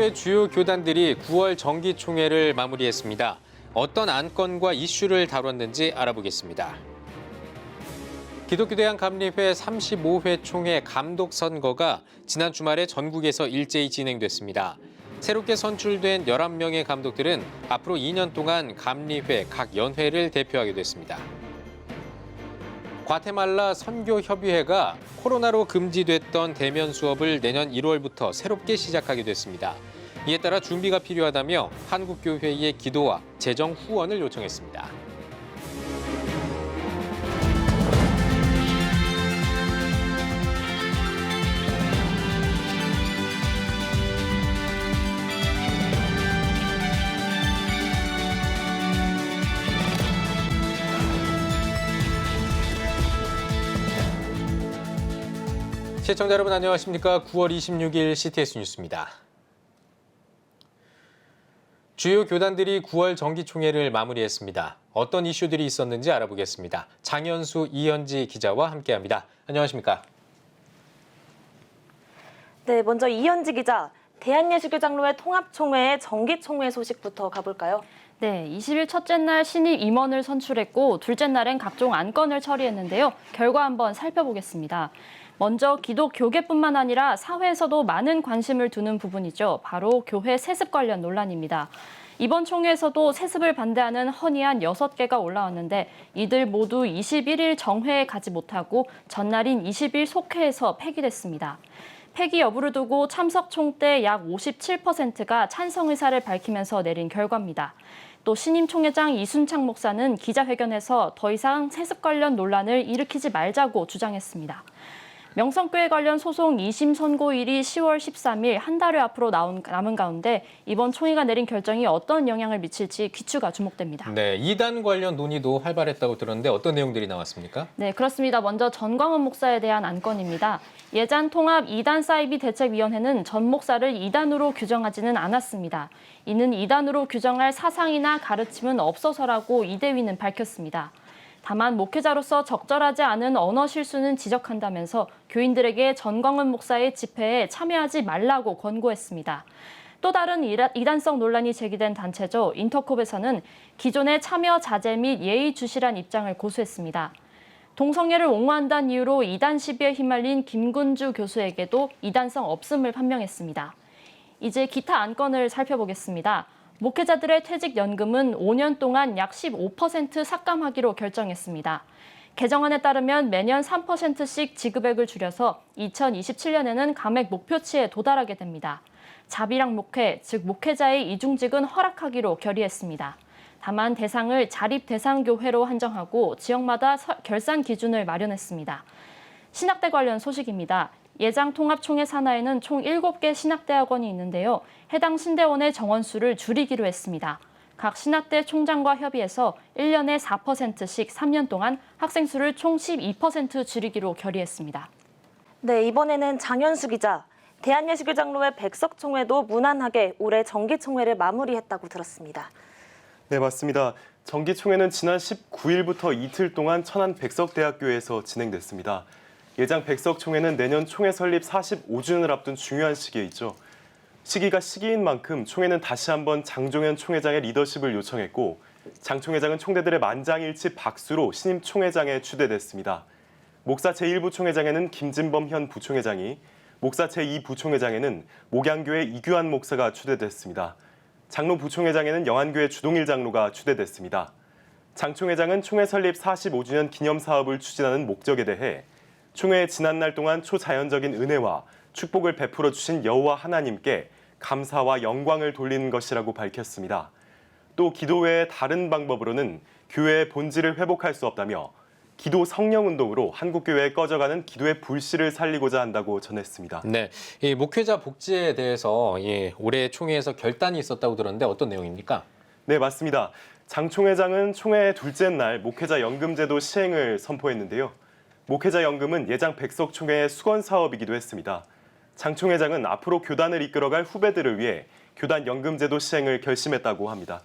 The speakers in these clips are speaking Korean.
기독교의 주요 교단들이 9월 정기총회를 마무리했습니다. 어떤 안건과 이슈를 다뤘는지 알아보겠습니다. 기독교대한감리회 35회 총회 감독 선거가 지난 주말에 전국에서 일제히 진행됐습니다. 새롭게 선출된 11명의 감독들은 앞으로 2년 동안 감리회 각 연회를 대표하게 됐습니다. 과테말라 선교협의회가 코로나로 금지됐던 대면 수업을 내년 1월부터 새롭게 시작하게 됐습니다. 이에 따라 준비가 필요하다며 한국교회의 기도와 재정 후원을 요청했습니다. 시청자 여러분 안녕하십니까? 9월 26일 CTS 뉴스입니다. 주요 교단들이 9월 정기총회를 마무리했습니다. 어떤 이슈들이 있었는지 알아보겠습니다. 장현수, 이현지 기자와 함께합니다. 안녕하십니까? 네, 먼저 이현지 기자, 대한예수교장로회 통합총회의 정기총회 소식부터 가볼까요? 네, 20일 첫째 날 신임 임원을 선출했고 둘째 날엔 각종 안건을 처리했는데요. 결과 한번 살펴보겠습니다. 먼저 기독 교계뿐만 아니라 사회에서도 많은 관심을 두는 부분이죠. 바로 교회 세습 관련 논란입니다. 이번 총회에서도 세습을 반대하는 헌의안 6개가 올라왔는데 이들 모두 21일 정회에 가지 못하고 전날인 20일 속회에서 폐기됐습니다. 폐기 여부를 두고 참석 총대 약 57%가 찬성 의사를 밝히면서 내린 결과입니다. 또 신임 총회장 이순창 목사는 기자회견에서 더 이상 세습 관련 논란을 일으키지 말자고 주장했습니다. 명성교회 관련 소송 2심 선고일이 10월 13일 한 달여 앞으로 남은 가운데 이번 총회가 내린 결정이 어떤 영향을 미칠지 귀추가 주목됩니다. 네, 이단 관련 논의도 활발했다고 들었는데 어떤 내용들이 나왔습니까? 네, 그렇습니다. 먼저 전광훈 목사에 대한 안건입니다. 예잔 통합 이단 사이비 대책위원회는 전 목사를 이단으로 규정하지는 않았습니다. 이는 이단으로 규정할 사상이나 가르침은 없어서라고 이 대위는 밝혔습니다. 다만 목회자로서 적절하지 않은 언어 실수는 지적한다면서 교인들에게 전광훈 목사의 집회에 참여하지 말라고 권고했습니다. 또 다른 이단성 논란이 제기된 단체죠. 인터콥에서는 기존의 참여 자제 및 예의주시란 입장을 고수했습니다. 동성애를 옹호한다는 이유로 이단 시비에 휘말린 김군주 교수에게도 이단성 없음을 판명했습니다. 이제 기타 안건을 살펴보겠습니다. 목회자들의 퇴직연금은 5년 동안 약 15% 삭감하기로 결정했습니다. 개정안에 따르면 매년 3%씩 지급액을 줄여서 2027년에는 감액 목표치에 도달하게 됩니다. 자비랑 목회, 즉 목회자의 이중직은 허락하기로 결의했습니다. 다만 대상을 자립대상교회로 한정하고 지역마다 결산 기준을 마련했습니다. 신학대 관련 소식입니다. 예장통합총회 산하에는 총 7개 신학대학원이 있는데요. 해당 신대원의 정원수를 줄이기로 했습니다. 각 신학대 총장과 협의해서 1년에 4%씩 3년 동안 학생 수를 총 12% 줄이기로 결의했습니다. 네, 이번에는 장현수 기자, 대한예수교장로회 백석총회도 무난하게 올해 정기총회를 마무리했다고 들었습니다. 네, 맞습니다. 정기총회는 지난 19일부터 이틀 동안 천안 백석대학교에서 진행됐습니다. 예장 백석총회는 내년 총회 설립 45주년을 앞둔 중요한 시기에 있죠. 시기가 시기인 만큼 총회는 다시 한번 장종현 총회장의 리더십을 요청했고 장 총회장은 총대들의 만장일치 박수로 신임 총회장에 추대됐습니다. 목사 제1부총회장에는 김진범 현 부총회장이, 목사 제2부총회장에는 목양교회 이규환 목사가 추대됐습니다. 장로 부총회장에는 영안교회 주동일 장로가 추대됐습니다. 장 총회장은 총회 설립 45주년 기념 사업을 추진하는 목적에 대해 총회의 지난날 동안 초자연적인 은혜와 축복을 베풀어 주신 여호와 하나님께 감사와 영광을 돌리는 것이라고 밝혔습니다. 또 기도 외의 다른 방법으로는 교회의 본질을 회복할 수 없다며 기도 성령운동으로 한국교회에 꺼져가는 기도의 불씨를 살리고자 한다고 전했습니다. 네, 이 목회자 복지에 대해서 올해 총회에서 결단이 있었다고 들었는데 어떤 내용입니까? 네, 맞습니다. 장 총회장은 총회 둘째 날 목회자 연금제도 시행을 선포했는데요. 목회자 연금은 예장 백석총회의 수건 사업이기도 했습니다. 장 총회장은 앞으로 교단을 이끌어갈 후배들을 위해 교단 연금제도 시행을 결심했다고 합니다.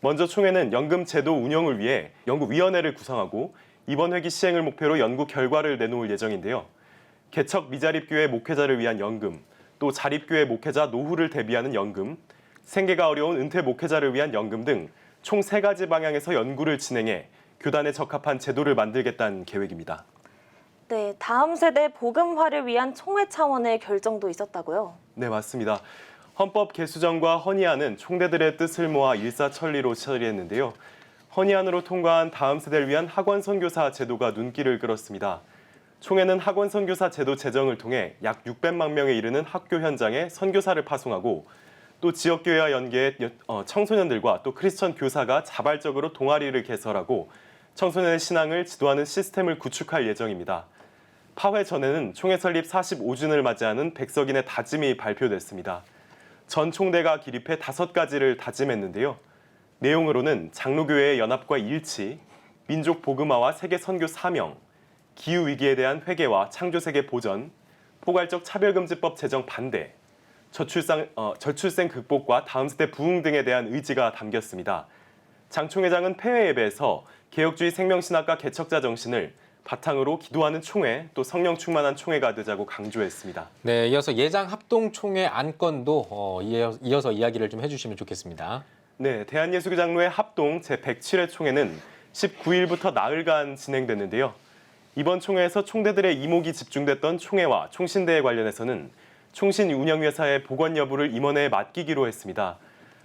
먼저 총회는 연금제도 운영을 위해 연구위원회를 구성하고 이번 회기 시행을 목표로 연구 결과를 내놓을 예정인데요. 개척 미자립교회 목회자를 위한 연금, 또 자립교회 목회자 노후를 대비하는 연금, 생계가 어려운 은퇴 목회자를 위한 연금 등 총 3가지 방향에서 연구를 진행해 교단에 적합한 제도를 만들겠다는 계획입니다. 네, 다음 세대 복음화를 위한 총회 차원의 결정도 있었다고요? 네, 맞습니다. 헌법 개수정과 헌의안은 총대들의 뜻을 모아 일사천리로 처리했는데요. 헌의안으로 통과한 다음 세대를 위한 학원 선교사 제도가 눈길을 끌었습니다. 총회는 학원 선교사 제도 제정을 통해 약 600만 명에 이르는 학교 현장에 선교사를 파송하고 또 지역교회와 연계해 청소년들과 또 크리스천 교사가 자발적으로 동아리를 개설하고 청소년의 신앙을 지도하는 시스템을 구축할 예정입니다. 파회 전에는 총회 설립 45주년을 맞이하는 백석인의 다짐이 발표됐습니다. 전 총대가 기립해 5가지를 다짐했는데요. 내용으로는 장로교회의 연합과 일치, 민족 복음화와 세계 선교 사명, 기후위기에 대한 회개와 창조세계 보전, 포괄적 차별금지법 제정 반대, 저출생 극복과 다음 세대 부흥 등에 대한 의지가 담겼습니다. 장 총회장은 폐회 예배에서 개혁주의 생명신학과 개척자 정신을 바탕으로 기도하는 총회, 또 성령 충만한 총회가 되자고 강조했습니다. 네, 이어서 예장 합동총회 안건도 이어서 이야기를 좀 해주시면 좋겠습니다. 네, 대한예수교장로회 합동 제107회 총회는 19일부터 나흘간 진행됐는데요. 이번 총회에서 총대들의 이목이 집중됐던 총회와 총신대에 관련해서는 총신운영회사의 보건 여부를 임원회에 맡기기로 했습니다.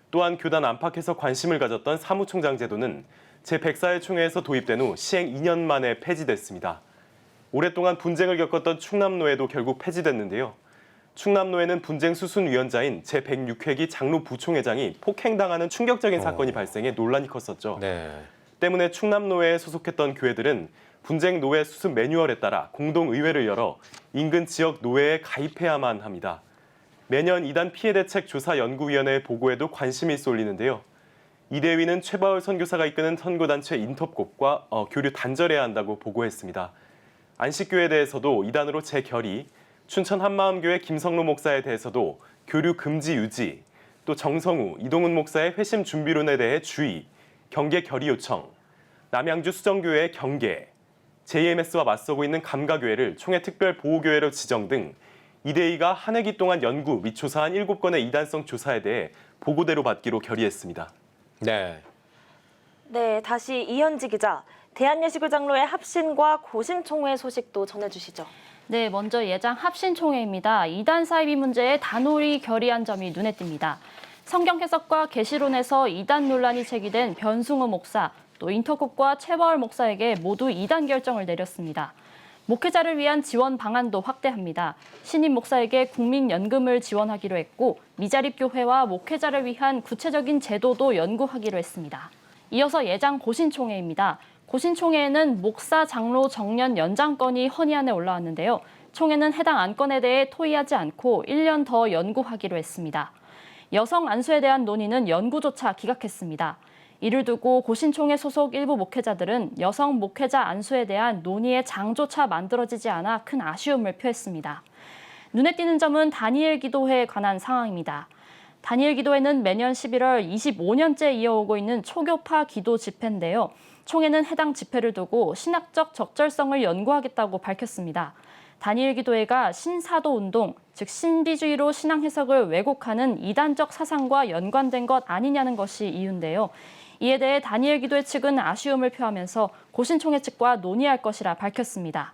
또한 교단 안팎에서 관심을 가졌던 사무총장 제도는 제104회 총회에서 도입된 후 시행 2년 만에 폐지됐습니다. 오랫동안 분쟁을 겪었던 충남노회도 결국 폐지됐는데요. 충남노회는 분쟁 수순위원자인 제106회기 장로 부총회장이 폭행당하는 충격적인 사건이 발생해 논란이 컸었죠. 네. 때문에 충남노회에 소속했던 교회들은 분쟁 노회 수습 매뉴얼에 따라 공동의회를 열어 인근 지역 노회에 가입해야만 합니다. 매년 이단 피해대책 조사연구위원회의 보고에도 관심이 쏠리는데요. 이 대위는 최바울 선교사가 이끄는 선교단체 인터콥과 교류 단절해야 한다고 보고했습니다. 안식교에 대해서도 이단으로 재결의, 춘천 한마음교회 김성로 목사에 대해서도 교류 금지 유지, 또 정성우, 이동훈 목사의 회심 준비론에 대해 주의, 경계 결의 요청, 남양주 수정교회의 경계, JMS와 맞서고 있는 감가교회를 총회 특별 보호교회로 지정 등 이대위가 한 해기 동안 연구 및 조사한 7건의 이단성 조사에 대해 보고대로 받기로 결의했습니다. 네. 네, 다시 이현지 기자, 대한예수교장로회 합신과 고신총회 소식도 전해주시죠. 네, 먼저 예장 합신총회입니다. 이단 사이비 문제에 단호히 결의한 점이 눈에 띕니다. 성경 해석과 계시론에서 이단 논란이 제기된 변승우 목사, 또 인터콥과 최바울 목사에게 모두 이단 결정을 내렸습니다. 목회자를 위한 지원 방안도 확대합니다. 신임 목사에게 국민연금을 지원하기로 했고 미자립교회와 목회자를 위한 구체적인 제도도 연구하기로 했습니다. 이어서 예장 고신총회입니다. 고신총회에는 목사, 장로, 정년 연장건이 헌의안에 올라왔는데요. 총회는 해당 안건에 대해 토의하지 않고 1년 더 연구하기로 했습니다. 여성 안수에 대한 논의는 연구조차 기각했습니다. 이를 두고 고신총회 소속 일부 목회자들은 여성 목회자 안수에 대한 논의의 장조차 만들어지지 않아 큰 아쉬움을 표했습니다. 눈에 띄는 점은 다니엘 기도회에 관한 상황입니다. 다니엘 기도회는 매년 11월 25년째 이어오고 있는 초교파 기도 집회인데요. 총회는 해당 집회를 두고 신학적 적절성을 연구하겠다고 밝혔습니다. 다니엘 기도회가 신사도 운동, 즉 신비주의로 신앙 해석을 왜곡하는 이단적 사상과 연관된 것 아니냐는 것이 이유인데요. 이에 대해 다니엘 기도회 측은 아쉬움을 표하면서 고신총회 측과 논의할 것이라 밝혔습니다.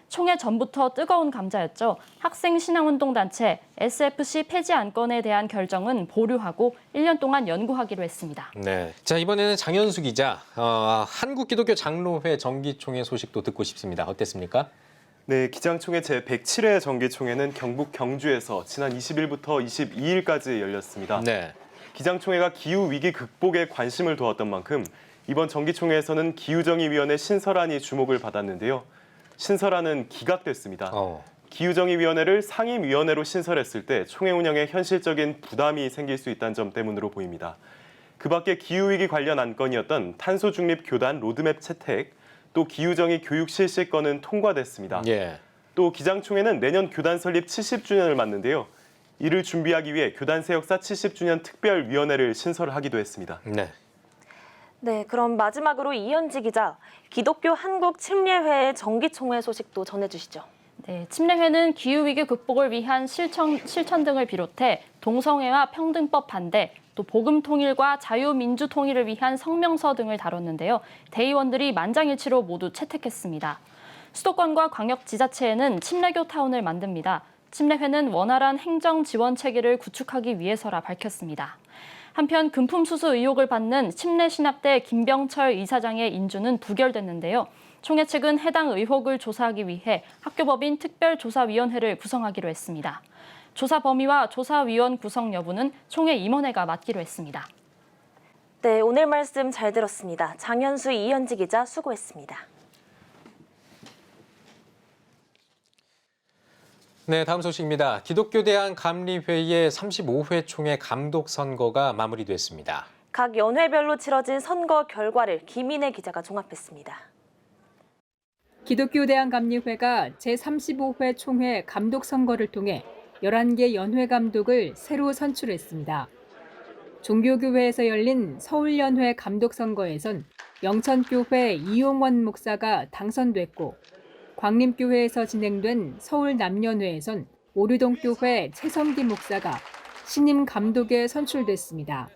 총회 전부터 뜨거운 감자였죠. 학생신앙운동단체 SFC 폐지 안건에 대한 결정은 보류하고 1년 동안 연구하기로 했습니다. 네. 자, 이번에는 장현수 기자, 한국기독교 장로회 정기총회 소식도 듣고 싶습니다. 어땠습니까? 네, 기장총회 제107회 정기총회는 경북 경주에서 지난 20일부터 22일까지 열렸습니다. 네. 기장총회가 기후위기 극복에 관심을 두었던 만큼 이번 정기총회에서는 기후정의위원회 신설안이 주목을 받았는데요. 신설안은 기각됐습니다. 기후정의위원회를 상임위원회로 신설했을 때 총회 운영에 현실적인 부담이 생길 수 있다는 점 때문으로 보입니다. 그 밖에 기후위기 관련 안건이었던 탄소중립 교단 로드맵 채택, 또 기후정의 교육 실시건은 통과됐습니다. 예. 또 기장총회는 내년 교단 설립 70주년을 맞는데요. 이를 준비하기 위해 교단세 역사 70주년 특별위원회를 신설하기도 했습니다. 네. 네, 그럼 마지막으로 이현지 기자, 기독교 한국침례회의 정기총회 소식도 전해주시죠. 네, 침례회는 기후위기 극복을 위한 실천 등을 비롯해 동성애와 평등법 반대, 또 복음 통일과 자유민주 통일을 위한 성명서 등을 다뤘는데요. 대의원들이 만장일치로 모두 채택했습니다. 수도권과 광역지자체에는 침례교 타운을 만듭니다. 침례회는 원활한 행정 지원 체계를 구축하기 위해서라 밝혔습니다. 한편 금품 수수 의혹을 받는 침례신학대 김병철 이사장의 인준은 부결됐는데요. 총회 측은 해당 의혹을 조사하기 위해 학교법인 특별조사위원회를 구성하기로 했습니다. 조사 범위와 조사위원 구성 여부는 총회 임원회가 맡기로 했습니다. 네, 오늘 말씀 잘 들었습니다. 장현수, 이현지 기자 수고했습니다. 네, 다음 소식입니다. 기독교대한 감리회의 35회 총회 감독 선거가 마무리됐습니다. 각 연회별로 치러진 선거 결과를 김인혜 기자가 종합했습니다. 기독교대한 감리회가 제35회 총회 감독 선거를 통해 11개 연회 감독을 새로 선출했습니다. 종교교회에서 열린 서울연회 감독 선거에선 영천교회 이용원 목사가 당선됐고, 광림교회에서 진행된 서울남연회에선 오류동교회 최성기 목사가 신임 감독에 선출됐습니다.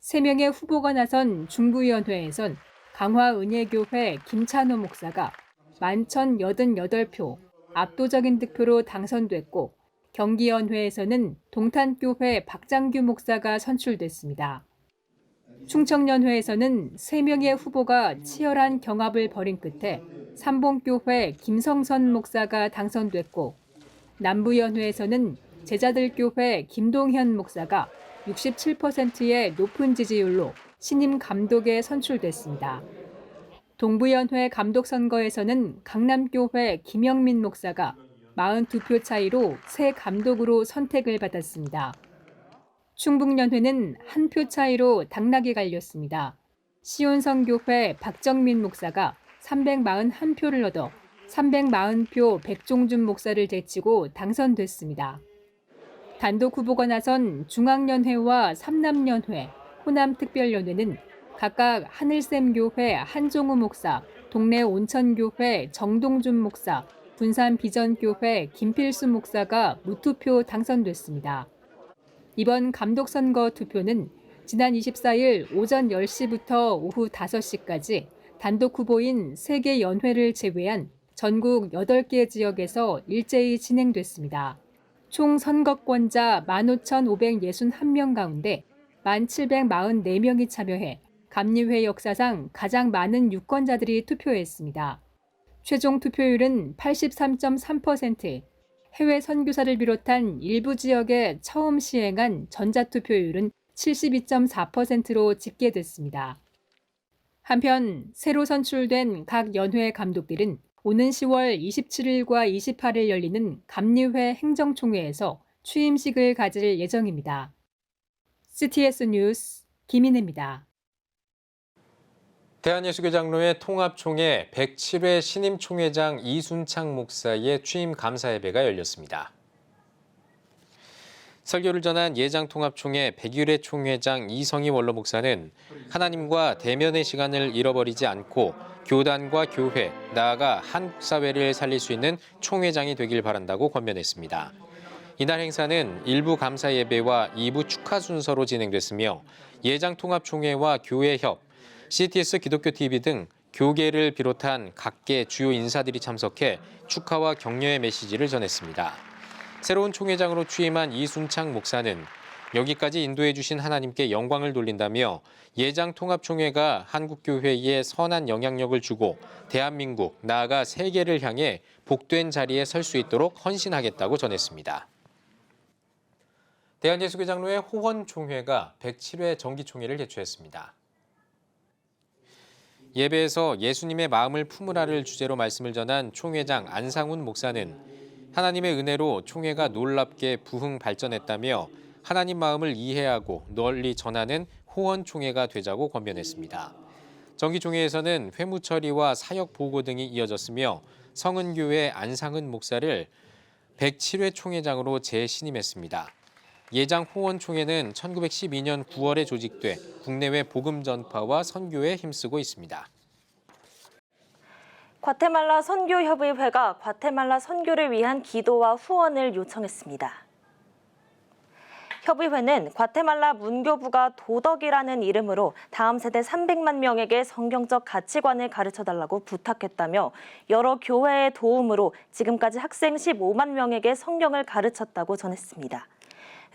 3명의 후보가 나선 중부연회에선 강화은혜교회 김찬호 목사가 11,088표, 압도적인 득표로 당선됐고, 경기연회에서는 동탄교회 박장규 목사가 선출됐습니다. 충청연회에서는 3명의 후보가 치열한 경합을 벌인 끝에 삼봉교회 김성선 목사가 당선됐고, 남부연회에서는 제자들교회 김동현 목사가 67%의 높은 지지율로 신임 감독에 선출됐습니다. 동부연회 감독 선거에서는 강남교회 김영민 목사가 42표 차이로 새 감독으로 선택을 받았습니다. 충북연회는 1표 차이로 당락이 갈렸습니다. 시온성교회 박정민 목사가 341표를 얻어 340표 백종준 목사를 제치고 당선됐습니다. 단독 후보가 나선 중앙연회와 삼남연회, 호남특별연회는 각각 하늘샘교회 한종우 목사, 동래 온천교회 정동준 목사, 군산 비전교회 김필수 목사가 무투표 당선됐습니다. 이번 감독선거 투표는 지난 24일 오전 10시부터 오후 5시까지 단독 후보인 3개 연회를 제외한 전국 8개 지역에서 일제히 진행됐습니다. 총 선거권자 15,561명 가운데 1,744명이 참여해 감리회 역사상 가장 많은 유권자들이 투표했습니다. 최종 투표율은 83.3%, 해외 선교사를 비롯한 일부 지역에 처음 시행한 전자투표율은 72.4%로 집계됐습니다. 한편 새로 선출된 각 연회 감독들은 오는 10월 27일과 28일 열리는 감리회 행정총회에서 취임식을 가질 예정입니다. CTS 뉴스 김인혜입니다. 대한예수교장로회 통합총회 107회 신임 총회장 이순창 목사의 취임 감사 예배가 열렸습니다. 설교를 전한 예장통합총회 101회 총회장 이성희 원로 목사는 하나님과 대면의 시간을 잃어버리지 않고 교단과 교회, 나아가 한국 사회를 살릴 수 있는 총회장이 되길 바란다고 권면했습니다. 이날 행사는 1부 감사 예배와 2부 축하 순서로 진행됐으며 예장통합총회와 교회협, CTS 기독교TV 등 교계를 비롯한 각계 주요 인사들이 참석해 축하와 격려의 메시지를 전했습니다. 새로운 총회장으로 취임한 이순창 목사는 여기까지 인도해 주신 하나님께 영광을 돌린다며 예장통합총회가 한국교회에 선한 영향력을 주고 대한민국, 나아가 세계를 향해 복된 자리에 설 수 있도록 헌신하겠다고 전했습니다. 대한예수교장로회 호헌총회가 107회 정기총회를 개최했습니다. 예배에서 예수님의 마음을 품으라를 주제로 말씀을 전한 총회장 안상훈 목사는 하나님의 은혜로 총회가 놀랍게 부흥 발전했다며 하나님 마음을 이해하고 널리 전하는 호헌총회가 되자고 권면했습니다. 정기총회에서는 회무처리와 사역 보고 등이 이어졌으며 성은교회 안상은 목사를 107회 총회장으로 재신임했습니다. 예장 호헌총회는 1912년 9월에 조직돼 국내외 복음 전파와 선교에 힘쓰고 있습니다. 과테말라 선교협의회가 과테말라 선교를 위한 기도와 후원을 요청했습니다. 협의회는 과테말라 문교부가 도덕이라는 이름으로 다음 세대 300만 명에게 성경적 가치관을 가르쳐달라고 부탁했다며 여러 교회의 도움으로 지금까지 학생 15만 명에게 성경을 가르쳤다고 전했습니다.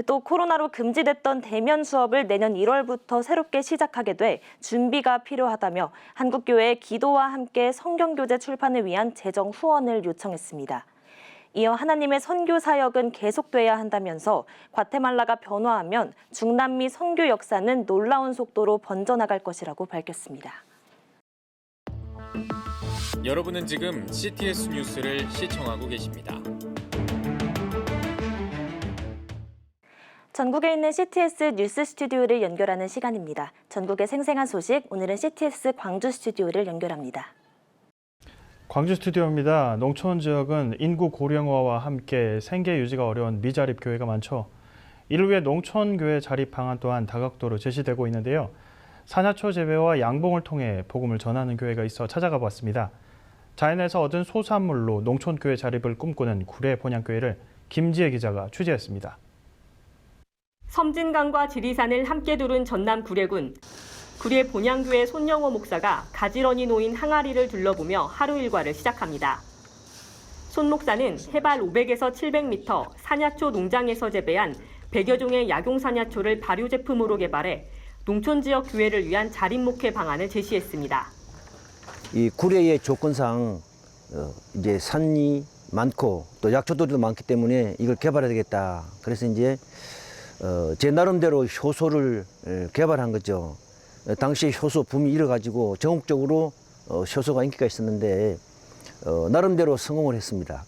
또 코로나로 금지됐던 대면 수업을 내년 1월부터 새롭게 시작하게 돼 준비가 필요하다며 한국교회의 기도와 함께 성경교재 출판을 위한 재정 후원을 요청했습니다. 이어 하나님의 선교 사역은 계속돼야 한다면서 과테말라가 변화하면 중남미 선교 역사는 놀라운 속도로 번져나갈 것이라고 밝혔습니다. 여러분은 지금 CTS 뉴스를 시청하고 계십니다. 전국에 있는 CTS 뉴스 스튜디오를 연결하는 시간입니다. 전국의 생생한 소식, 오늘은 CTS 광주 스튜디오를 연결합니다. 광주 스튜디오입니다. 농촌 지역은 인구 고령화와 함께 생계 유지가 어려운 미자립 교회가 많죠. 이를 위해 농촌교회 자립 방안 또한 다각도로 제시되고 있는데요. 산야초 재배와 양봉을 통해 복음을 전하는 교회가 있어 찾아가 봤습니다. 자연에서 얻은 소산물로 농촌교회 자립을 꿈꾸는 구례 본향교회를 김지혜 기자가 취재했습니다. 섬진강과 지리산을 함께 두른 전남 구례군. 구례 본향교회 손영호 목사가 가지런히 놓인 항아리를 둘러보며 하루 일과를 시작합니다. 손 목사는 해발 500에서 700m 산야초 농장에서 재배한 100여 종의 약용 산야초를 발효 제품으로 개발해 농촌 지역 교회를 위한 자립 목회 방안을 제시했습니다. 이 구례의 조건상 이제 산이 많고 또 약초들도 많기 때문에 이걸 개발해야 되겠다. 그래서 이제 제 나름대로 효소를 개발한 거죠. 당시 효소 붐이 일어가지고 전국적으로 효소가 인기가 있었는데 나름대로 성공을 했습니다.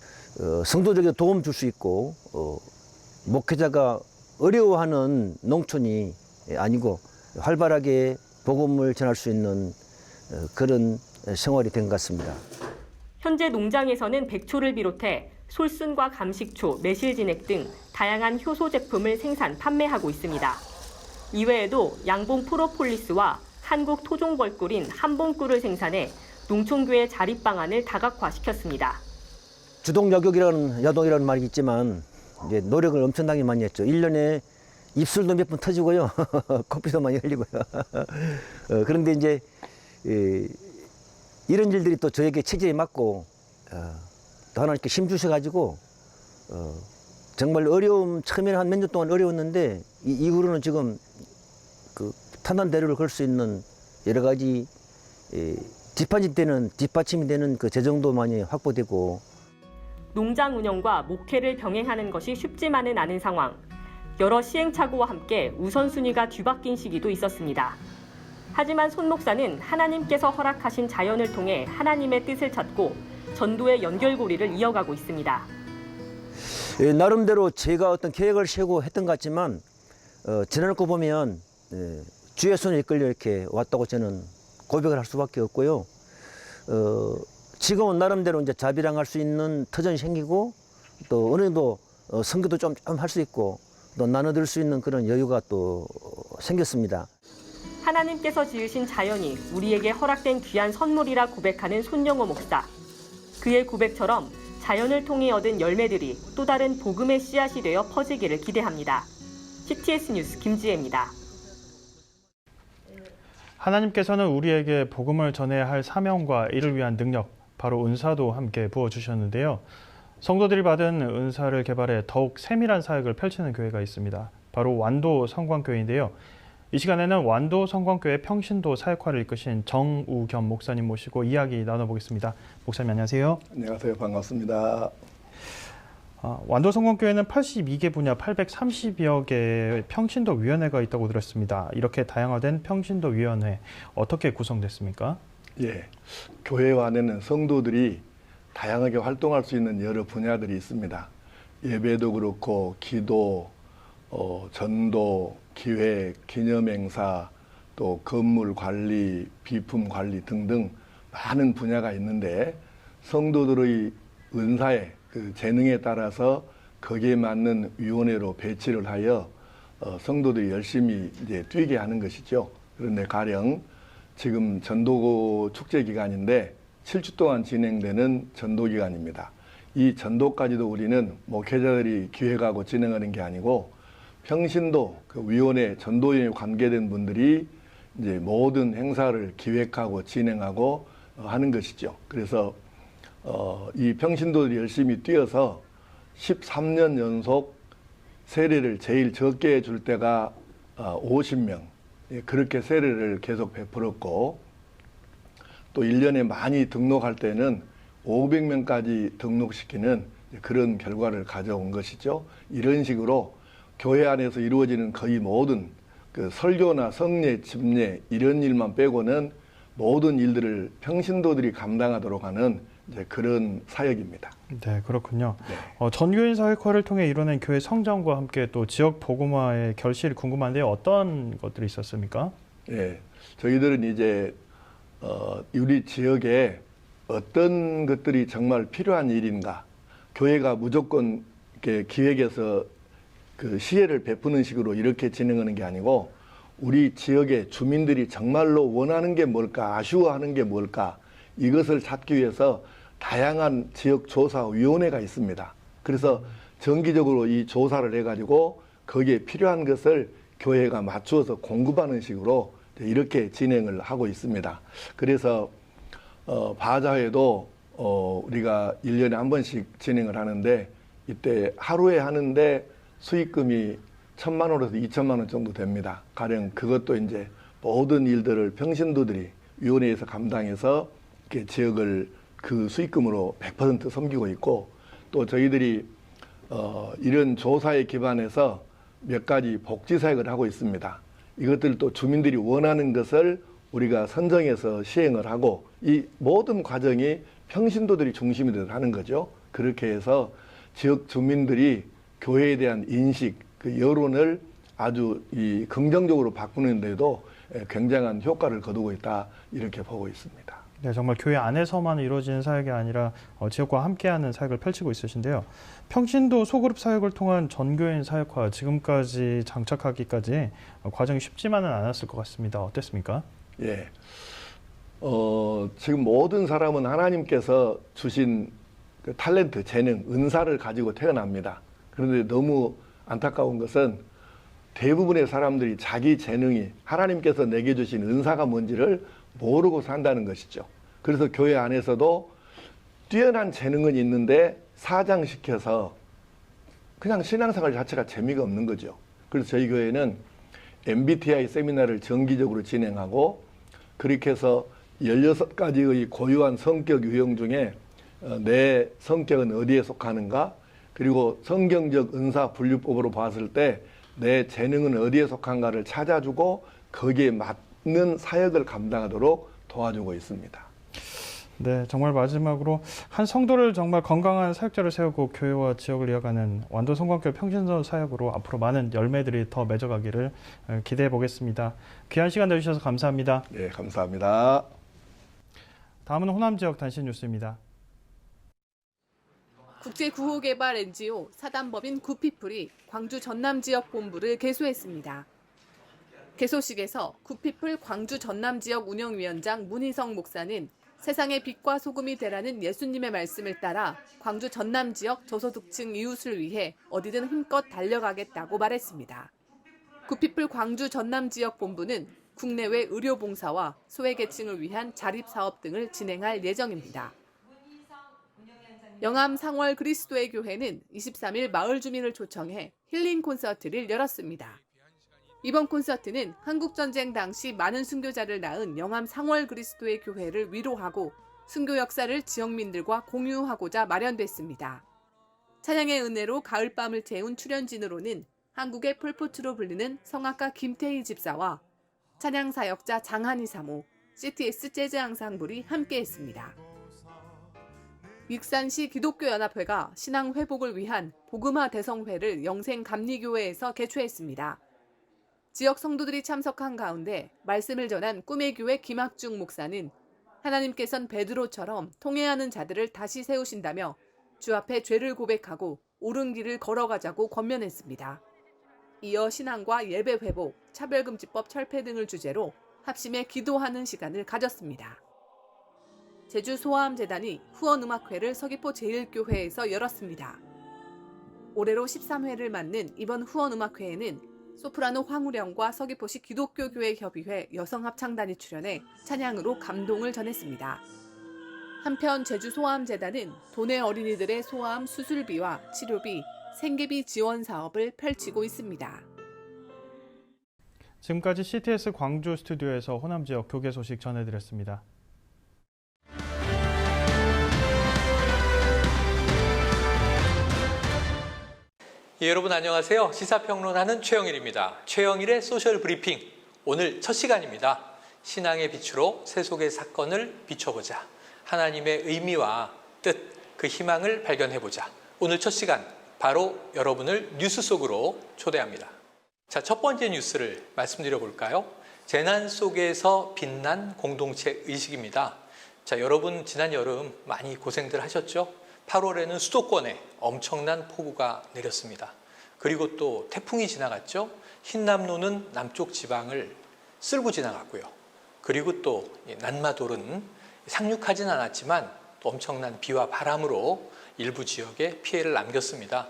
성도들에게 도움 줄 수 있고 목회자가 어려워하는 농촌이 아니고 활발하게 복음을 전할 수 있는 그런 생활이 된 것 같습니다. 현재 농장에서는 백초를 비롯해 솔순과 감식초, 매실진액 등 다양한 효소 제품을 생산, 판매하고 있습니다. 이외에도 양봉 프로폴리스와 한국 토종벌꿀인 한봉꿀을 생산해 농촌교회 자립 방안을 다각화시켰습니다. 주동야독이라는 말이 있지만 이제 노력을 엄청나게 많이 했죠. 1년에 입술도 몇 번 터지고요. 코피도 많이 흘리고요. 그런데 이제 이런 일들이 또 저에게 체질에 맞고 또 하나님께 힘 주셔가지고 정말 처음에는 한 몇 년 동안 어려웠는데 이후로는 지금 그 탄탄대로를 걸 수 있는 여러 가지 뒷받침이 되는 그 재정도 많이 확보되고. 농장 운영과 목회를 병행하는 것이 쉽지만은 않은 상황. 여러 시행착오와 함께 우선순위가 뒤바뀐 시기도 있었습니다. 하지만 손 목사는 하나님께서 허락하신 자연을 통해 하나님의 뜻을 찾고 전도의 연결고리를 이어가고 있습니다. 나름대로 제가 어떤 계획을 세우고 했던 것 같지만 지나놓고 보면 주의 손에 이끌려 이렇게 왔다고 저는 고백을 할 수밖에 없고요. 지금은 나름대로 이제 자비랑할 수 있는 터전이 생기고 또 어느 정도 선교도 좀 할 수 있고 또 나눠들 수 있는 그런 여유가 또 생겼습니다. 하나님께서 지으신 자연이 우리에게 허락된 귀한 선물이라 고백하는 손영호 목사. 그의 고백처럼 자연을 통해 얻은 열매들이 또 다른 복음의 씨앗이 되어 퍼지기를 기대합니다. CTS 뉴스 김지혜입니다. 하나님께서는 우리에게 복음을 전해야 할 사명과 이를 위한 능력, 바로 은사도 함께 부어주셨는데요. 성도들이 받은 은사를 개발해 더욱 세밀한 사역을 펼치는 교회가 있습니다. 바로 완도 성광교회인데요. 이 시간에는 완도 성광교회 평신도 사역화를 이끄신 정우겸 목사님 모시고 이야기 나눠보겠습니다. 목사님 안녕하세요. 안녕하세요. 반갑습니다. 완도 성광교회는 82개 분야 830여 개의 평신도 위원회가 있다고 들었습니다. 이렇게 다양화된 평신도 위원회 어떻게 구성됐습니까? 예, 교회 안에는 성도들이 다양하게 활동할 수 있는 여러 분야들이 있습니다. 예배도 그렇고 기도, 전도, 기획, 기념행사, 또 건물 관리, 비품 관리 등등 많은 분야가 있는데 성도들의 은사에 그 재능에 따라서 거기에 맞는 위원회로 배치를 하여 성도들이 열심히 이제 뛰게 하는 것이죠. 그런데 가령 지금 전도 축제 기간인데 7주 동안 진행되는 전도 기간입니다. 이 전도까지도 우리는 목회자들이 기획하고 진행하는 게 아니고 평신도 그 위원회 전도위에 관계된 분들이 이제 모든 행사를 기획하고 진행하고 하는 것이죠. 그래서 이 평신도들이 열심히 뛰어서 13년 연속 세례를 제일 적게 줄 때가 50명, 그렇게 세례를 계속 베풀었고, 또 1년에 많이 등록할 때는 500명까지 등록시키는 그런 결과를 가져온 것이죠. 이런 식으로 교회 안에서 이루어지는 거의 모든 그 설교나 성례, 집례 이런 일만 빼고는 모든 일들을 평신도들이 감당하도록 하는 이제 그런 사역입니다. 네, 그렇군요. 네. 전교인 사역화를 통해 이뤄낸 교회 성장과 함께 또 지역 복음화의 결실이 궁금한데요. 어떤 것들이 있었습니까? 네, 저희들은 이제 우리 지역에 어떤 것들이 정말 필요한 일인가, 교회가 무조건 이렇게 기획해서 그 시혜를 베푸는 식으로 이렇게 진행하는 게 아니고 우리 지역의 주민들이 정말로 원하는 게 뭘까, 아쉬워하는 게 뭘까, 이것을 찾기 위해서 다양한 지역조사위원회가 있습니다. 그래서 정기적으로 이 조사를 해가지고 거기에 필요한 것을 교회가 맞추어서 공급하는 식으로 이렇게 진행을 하고 있습니다. 그래서 바자회도 우리가 1년에 한 번씩 진행을 하는데 이때 하루에 하는데 수익금이 1,000만 원에서 2,000만 원 정도 됩니다. 가령 그것도 이제 모든 일들을 평신도들이 위원회에서 감당해서 이렇게 지역을 그 수익금으로 100% 섬기고 있고, 또 저희들이 이런 조사에 기반해서 몇 가지 복지 사역을 하고 있습니다. 이것들도 주민들이 원하는 것을 우리가 선정해서 시행을 하고 이 모든 과정이 평신도들이 중심이 되어 하는 거죠. 그렇게 해서 지역 주민들이 교회에 대한 인식, 그 여론을 아주 긍정적으로 바꾸는 데도 굉장한 효과를 거두고 있다, 이렇게 보고 있습니다. 네, 정말 교회 안에서만 이루어지는 사역이 아니라 지역과 함께하는 사역을 펼치고 있으신데요. 평신도 소그룹 사역을 통한 전교인 사역화 지금까지 장착하기까지 과정이 쉽지만은 않았을 것 같습니다. 어땠습니까? 예, 지금 모든 사람은 하나님께서 주신 그 탤런트, 재능, 은사를 가지고 태어납니다. 그런데 너무 안타까운 것은 대부분의 사람들이 자기 재능이 하나님께서 내게 주신 은사가 뭔지를 모르고 산다는 것이죠. 그래서 교회 안에서도 뛰어난 재능은 있는데 사장시켜서 그냥 신앙생활 자체가 재미가 없는 거죠. 그래서 저희 교회는 MBTI 세미나를 정기적으로 진행하고, 그렇게 해서 16가지의 고유한 성격 유형 중에 내 성격은 어디에 속하는가, 그리고 성경적 은사 분류법으로 봤을 때 내 재능은 어디에 속한가를 찾아주고 거기에 맞는 사역을 감당하도록 도와주고 있습니다. 네, 정말 마지막으로 한 성도를 정말 건강한 사역자를 세우고 교회와 지역을 이어가는 완도 성광교회 평신도 사역으로 앞으로 많은 열매들이 더 맺어가기를 기대해 보겠습니다. 귀한 시간 내주셔서 감사합니다. 네, 감사합니다. 다음은 호남 지역 단신 뉴스입니다. 국제구호개발 NGO 사단법인 구피플이 광주 전남 지역 본부를 개소했습니다. 개소식에서 구피플 광주 전남 지역 운영위원장 문희성 목사는 세상의 빛과 소금이 되라는 예수님의 말씀을 따라 광주 전남 지역 저소득층 이웃을 위해 어디든 힘껏 달려가겠다고 말했습니다. 구피플 광주 전남 지역 본부는 국내외 의료봉사와 소외계층을 위한 자립사업 등을 진행할 예정입니다. 영암 상월 그리스도의 교회는 23일 마을 주민을 초청해 힐링 콘서트를 열었습니다. 이번 콘서트는 한국전쟁 당시 많은 순교자를 낳은 영암 상월 그리스도의 교회를 위로하고 순교 역사를 지역민들과 공유하고자 마련됐습니다. 찬양의 은혜로 가을밤을 채운 출연진으로는 한국의 폴포트로 불리는 성악가 김태희 집사와 찬양 사역자 장한희 사모, CTS 재즈 앙상블이 함께했습니다. 익산시 기독교연합회가 신앙 회복을 위한 복음화 대성회를 영생 감리교회에서 개최했습니다. 지역 성도들이 참석한 가운데 말씀을 전한 꿈의 교회 김학중 목사는 하나님께선 베드로처럼 통회하는 자들을 다시 세우신다며 주 앞에 죄를 고백하고 옳은 길을 걸어가자고 권면했습니다. 이어 신앙과 예배 회복, 차별금지법 철폐 등을 주제로 합심해 기도하는 시간을 가졌습니다. 제주소아암재단이 후원음악회를 서귀포 제1교회에서 열었습니다. 올해로 13회를 맞는 이번 후원음악회에는 소프라노 황우령과 서귀포시 기독교교회 협의회 여성합창단이 출연해 찬양으로 감동을 전했습니다. 한편 제주소아암재단은 도내 어린이들의 소아암 수술비와 치료비, 생계비 지원 사업을 펼치고 있습니다. 지금까지 CTS 광주 스튜디오에서 호남 지역 교계 소식 전해드렸습니다. 예, 여러분 안녕하세요. 시사평론하는 최영일입니다. 최영일의 소셜 브리핑, 오늘 첫 시간입니다. 신앙의 빛으로 세속의 사건을 비춰보자. 하나님의 의미와 뜻, 그 희망을 발견해보자. 오늘 첫 시간, 바로 여러분을 뉴스 속으로 초대합니다. 자, 첫 번째 뉴스를 말씀드려 볼까요? 재난 속에서 빛난 공동체 의식입니다. 자, 여러분 지난 여름 많이 고생들 하셨죠? 8월에는 수도권에 엄청난 폭우가 내렸습니다. 그리고 또 태풍이 지나갔죠? 흰남노는 남쪽 지방을 쓸고 지나갔고요. 그리고 또 난마돌은 상륙하진 않았지만 또 엄청난 비와 바람으로 일부 지역에 피해를 남겼습니다.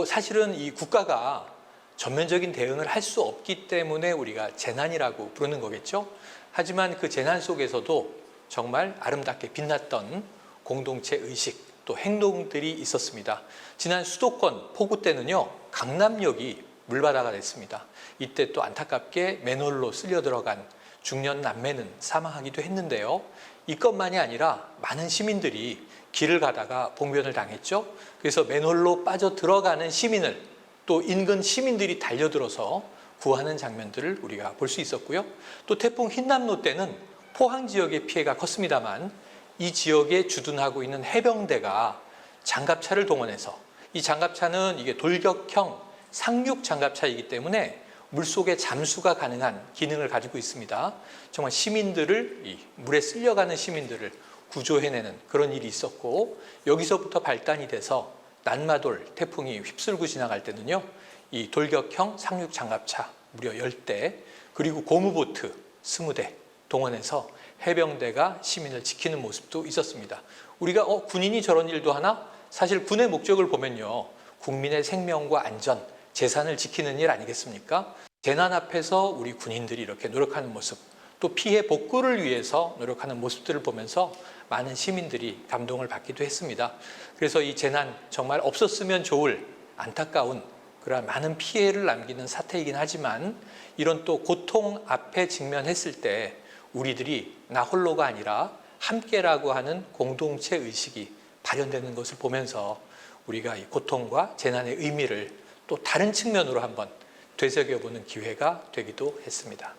사실은 이 국가가 전면적인 대응을 할 수 없기 때문에 우리가 재난이라고 부르는 거겠죠. 하지만 그 재난 속에서도 정말 아름답게 빛났던 공동체 의식, 또 행동들이 있었습니다. 지난 수도권 폭우 때는요, 강남역이 물바다가 됐습니다. 이때 또 안타깝게 맨홀로 쓸려 들어간 중년 남매는 사망하기도 했는데요. 이것만이 아니라 많은 시민들이 길을 가다가 봉변을 당했죠. 그래서 맨홀로 빠져 들어가는 시민을 또 인근 시민들이 달려들어서 구하는 장면들을 우리가 볼 수 있었고요. 또 태풍 흰남노 때는 포항 지역의 피해가 컸습니다만 이 지역에 주둔하고 있는 해병대가 장갑차를 동원해서, 이 장갑차는 이게 돌격형 상륙 장갑차이기 때문에 물속에 잠수가 가능한 기능을 가지고 있습니다. 정말 시민들을, 이 물에 쓸려가는 시민들을 구조해내는 그런 일이 있었고, 여기서부터 발단이 돼서 난마돌 태풍이 휩쓸고 지나갈 때는요, 이 돌격형 상륙 장갑차 무려 10대, 그리고 고무보트 20대 동원해서 해병대가 시민을 지키는 모습도 있었습니다. 우리가 군인이 저런 일도 하나? 사실 군의 목적을 보면요, 국민의 생명과 안전, 재산을 지키는 일 아니겠습니까? 재난 앞에서 우리 군인들이 이렇게 노력하는 모습, 또 피해 복구를 위해서 노력하는 모습들을 보면서 많은 시민들이 감동을 받기도 했습니다. 그래서 이 재난 정말 없었으면 좋을 안타까운 그런 많은 피해를 남기는 사태이긴 하지만, 이런 또 고통 앞에 직면했을 때 우리들이 나 홀로가 아니라 함께라고 하는 공동체 의식이 발현되는 것을 보면서 우리가 이 고통과 재난의 의미를 또 다른 측면으로 한번 되새겨보는 기회가 되기도 했습니다.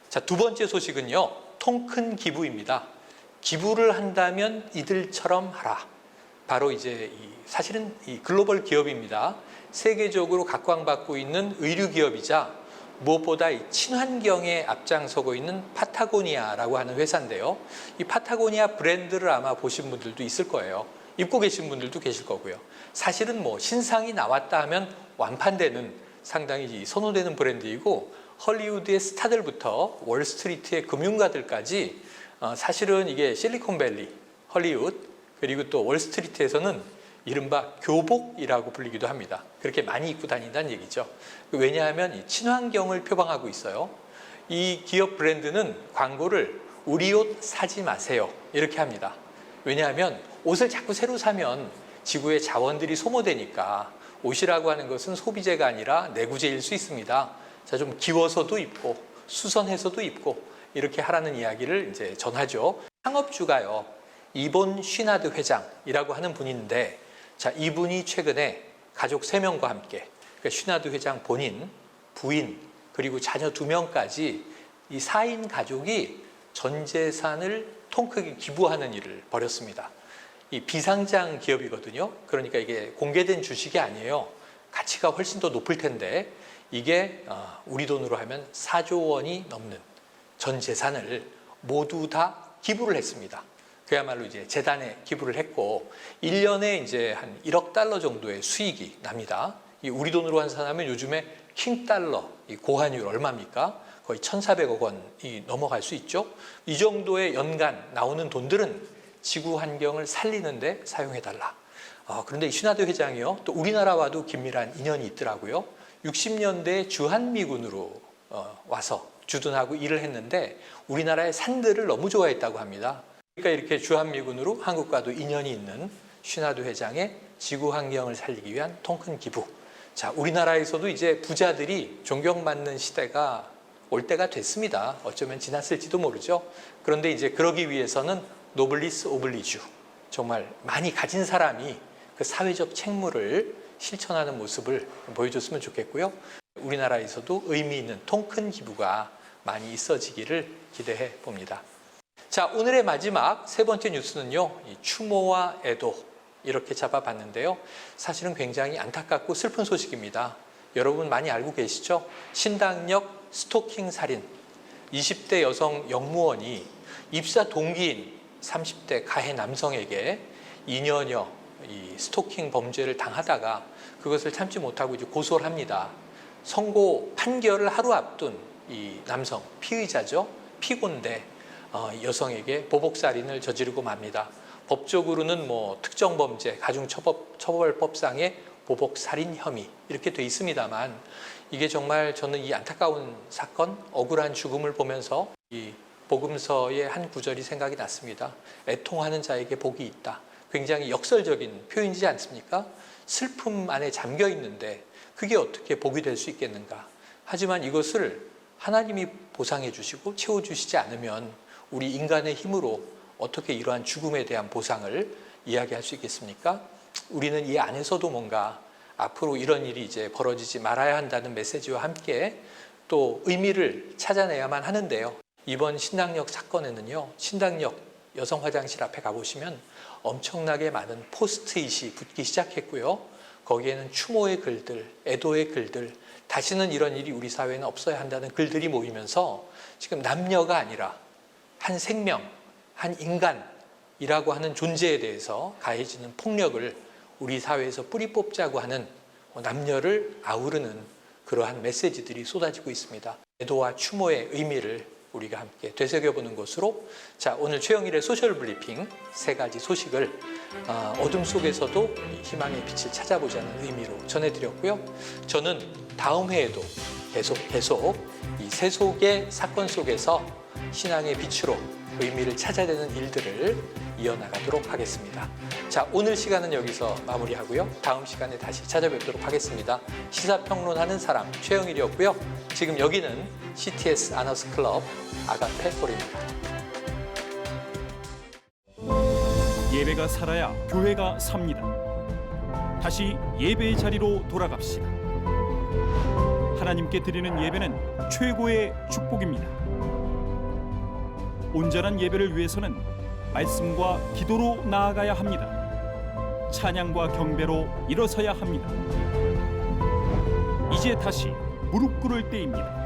자, 두 번째 소식은요, 통큰 기부입니다. 기부를 한다면 이들처럼 하라. 바로 이제 사실은 이 글로벌 기업입니다. 세계적으로 각광받고 있는 의류 기업이자 무엇보다 이 친환경에 앞장서고 있는 파타고니아라고 하는 회사인데요. 이 파타고니아 브랜드를 아마 보신 분들도 있을 거예요. 입고 계신 분들도 계실 거고요. 사실은 신상이 나왔다 하면 완판되는 상당히 선호되는 브랜드이고, 헐리우드의 스타들부터 월스트리트의 금융가들까지 사실은 이게 실리콘밸리, 헐리우드, 그리고 또 월스트리트에서는 이른바 교복이라고 불리기도 합니다. 그렇게 많이 입고 다닌다는 얘기죠. 왜냐하면 이 친환경을 표방하고 있어요. 이 기업 브랜드는 광고를 우리 옷 사지 마세요 이렇게 합니다. 왜냐하면 옷을 자꾸 새로 사면 지구의 자원들이 소모되니까 옷이라고 하는 것은 소비재가 아니라 내구재일 수 있습니다. 자, 좀 기워서도 입고 수선해서도 입고 이렇게 하라는 이야기를 이제 전하죠. 창업주가요, 이본 쉬나드 회장이라고 하는 분인데, 자, 이분이 최근에 가족 3명과 함께, 그러니까 쉬나드 회장 본인, 부인, 그리고 자녀 2명까지 이 4인 가족이 전 재산을 통크게 기부하는 일을 벌였습니다. 이 비상장 기업이거든요. 그러니까 이게 공개된 주식이 아니에요. 가치가 훨씬 더 높을 텐데, 이게 우리 돈으로 하면 4조 원이 넘는 전 재산을 모두 다 기부를 했습니다. 그야말로 이제 재단에 기부를 했고, 1년에 이제 한 1억 달러 정도의 수익이 납니다. 이 우리 돈으로 환산하면 요즘에 킹달러, 이 고환율 얼마입니까? 거의 1,400억 원이 넘어갈 수 있죠. 이 정도의 연간 나오는 돈들은 지구 환경을 살리는데 사용해달라. 그런데 슈나드 회장이요, 또 우리나라와도 긴밀한 인연이 있더라고요. 60년대 주한미군으로 와서 주둔하고 일을 했는데 우리나라의 산들을 너무 좋아했다고 합니다. 그러니까 이렇게 주한미군으로 한국과도 인연이 있는 슈나드 회장의 지구 환경을 살리기 위한 통큰 기부. 자, 우리나라에서도 이제 부자들이 존경받는 시대가 올 때가 됐습니다. 어쩌면 지났을지도 모르죠. 그런데 이제 그러기 위해서는 노블리스 오블리주, 정말 많이 가진 사람이 그 사회적 책무를 실천하는 모습을 보여줬으면 좋겠고요. 우리나라에서도 의미 있는 통큰 기부가 많이 있어지기를 기대해 봅니다. 자, 오늘의 마지막 세 번째 뉴스는요, 이 추모와 애도 이렇게 잡아봤는데요. 사실은 굉장히 안타깝고 슬픈 소식입니다. 여러분 많이 알고 계시죠? 신당역 스토킹 살인. 20대 여성 영무원이 입사 동기인 30대 가해 남성에게 2년여 이 스토킹 범죄를 당하다가 그것을 참지 못하고 이제 고소를 합니다. 선고 판결을 하루 앞둔 이 남성, 피의자죠. 피고인데 여성에게 보복살인을 저지르고 맙니다. 법적으로는 뭐 특정범죄, 가중처벌법상의 보복살인 혐의 이렇게 돼 있습니다만, 이게 정말 저는 이 안타까운 사건, 억울한 죽음을 보면서 이 복음서의 한 구절이 생각이 났습니다. 애통하는 자에게 복이 있다. 굉장히 역설적인 표현이지 않습니까? 슬픔 안에 잠겨 있는데 그게 어떻게 복이 될 수 있겠는가. 하지만 이것을 하나님이 보상해 주시고 채워주시지 않으면 우리 인간의 힘으로 어떻게 이러한 죽음에 대한 보상을 이야기할 수 있겠습니까? 우리는 이 안에서도 뭔가 앞으로 이런 일이 이제 벌어지지 말아야 한다는 메시지와 함께 또 의미를 찾아내야만 하는데요. 이번 신당역 사건에는요, 신당역 여성 화장실 앞에 가보시면 엄청나게 많은 포스트잇이 붙기 시작했고요. 거기에는 추모의 글들, 애도의 글들, 다시는 이런 일이 우리 사회에는 없어야 한다는 글들이 모이면서 지금 남녀가 아니라 한 생명, 한 인간이라고 하는 존재에 대해서 가해지는 폭력을 우리 사회에서 뿌리 뽑자고 하는 남녀를 아우르는 그러한 메시지들이 쏟아지고 있습니다. 애도와 추모의 의미를 우리가 함께 되새겨보는 것으로, 자, 오늘 최영일의 소셜 브리핑 세 가지 소식을 어둠 속에서도 희망의 빛을 찾아보자는 의미로 전해드렸고요. 저는 다음 회에도 계속 이 세속의 사건 속에서 신앙의 빛으로 의미를 찾아내는 일들을 이어나가도록 하겠습니다. 자, 오늘 시간은 여기서 마무리하고요. 다음 시간에 다시 찾아뵙도록 하겠습니다. 시사평론하는 사람 최영일이었고요. 지금 여기는 CTS 아너스 클럽 아가페 홀입니다. 예배가 살아야 교회가 삽니다. 다시 예배의 자리로 돌아갑시다. 하나님께 드리는 예배는 최고의 축복입니다. 온전한 예배를 위해서는 말씀과 기도로 나아가야 합니다. 찬양과 경배로 일어서야 합니다. 이제 다시 무릎 꿇을 때입니다.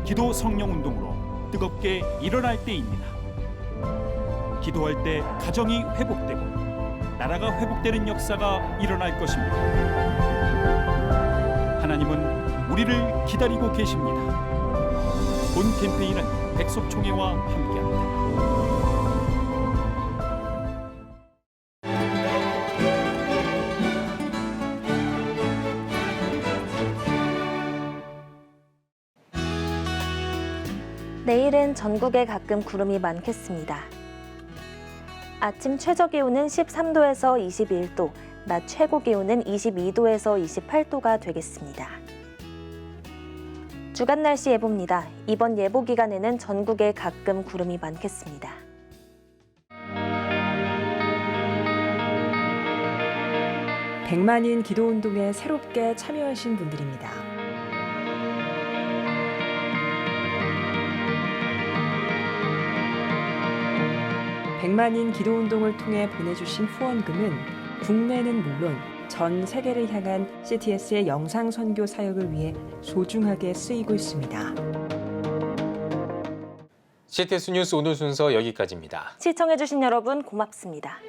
기도 성령 운동으로 뜨겁게 일어날 때입니다. 기도할 때 가정이 회복되고 나라가 회복되는 역사가 일어날 것입니다. 하나님은 우리를 기다리고 계십니다. 본 캠페인은 백석총회와 함께합니다. 내일은 전국에 가끔 구름이 많겠습니다. 아침 최저기온은 13도에서 21도, 낮 최고기온은 22도에서 28도가 되겠습니다. 주간 날씨 예보입니다. 이번 예보 기간에는 전국에 가끔 구름이 많겠습니다. 백만인 기도운동에 새롭게 참여하신 분들입니다. 백만인 기도운동을 통해 보내주신 후원금은 국내는 물론 전 세계를 향한 CTS의 영상 선교 사역을 위해 소중하게 쓰이고 있습니다. CTS 뉴스 오늘 순서 여기까지입니다. 시청해주신 여러분 고맙습니다.